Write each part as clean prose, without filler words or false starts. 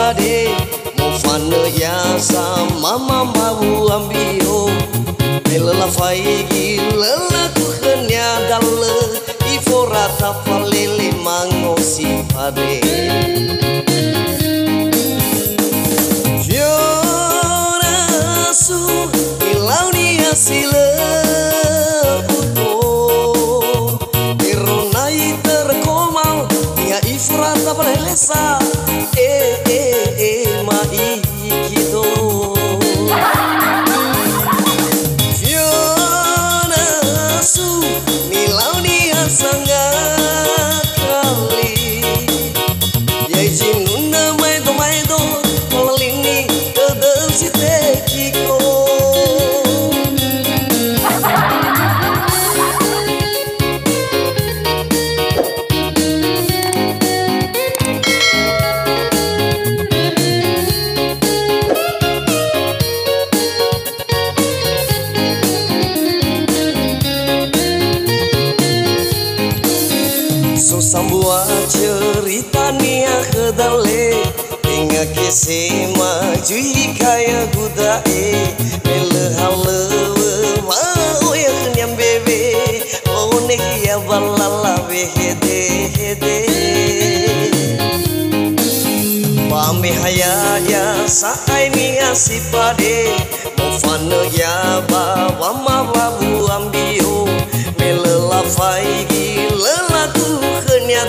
pade Mufana ya sama mama bu ambio Belela faigi lelaku kenya dalle Ifora tapalele mango si pade Fiona su ilauni asile puto Ironai terkomal ya Ifora tapalele sa mai gitu Fiona su nilau dia sangat kali ya jinuna mai do melini kedel si tekiko Sambua cerita nia kedale hingga kese maju kaya gudae mele halewe mau ya kenyam bebe onek ya balala behede hede pame hayaya saai nia si pade mofano ya bawa mababu ambio mele lafai lelaku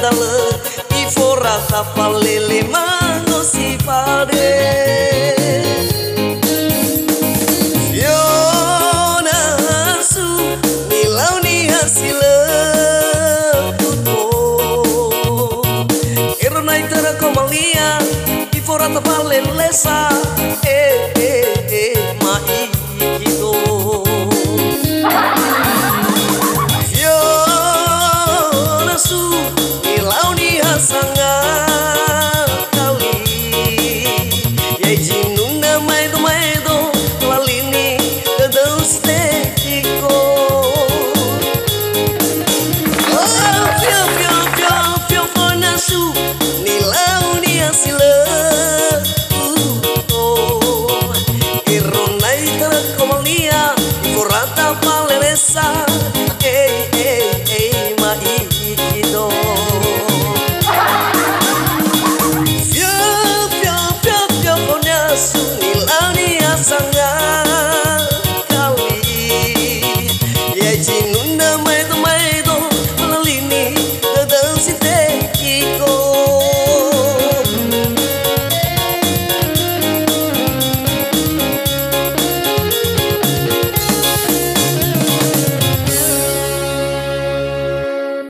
dalle Ifora tapalele mango si pade Fiona su nilau ni hasile puto Ironai tera komalia Ifora tapalele sa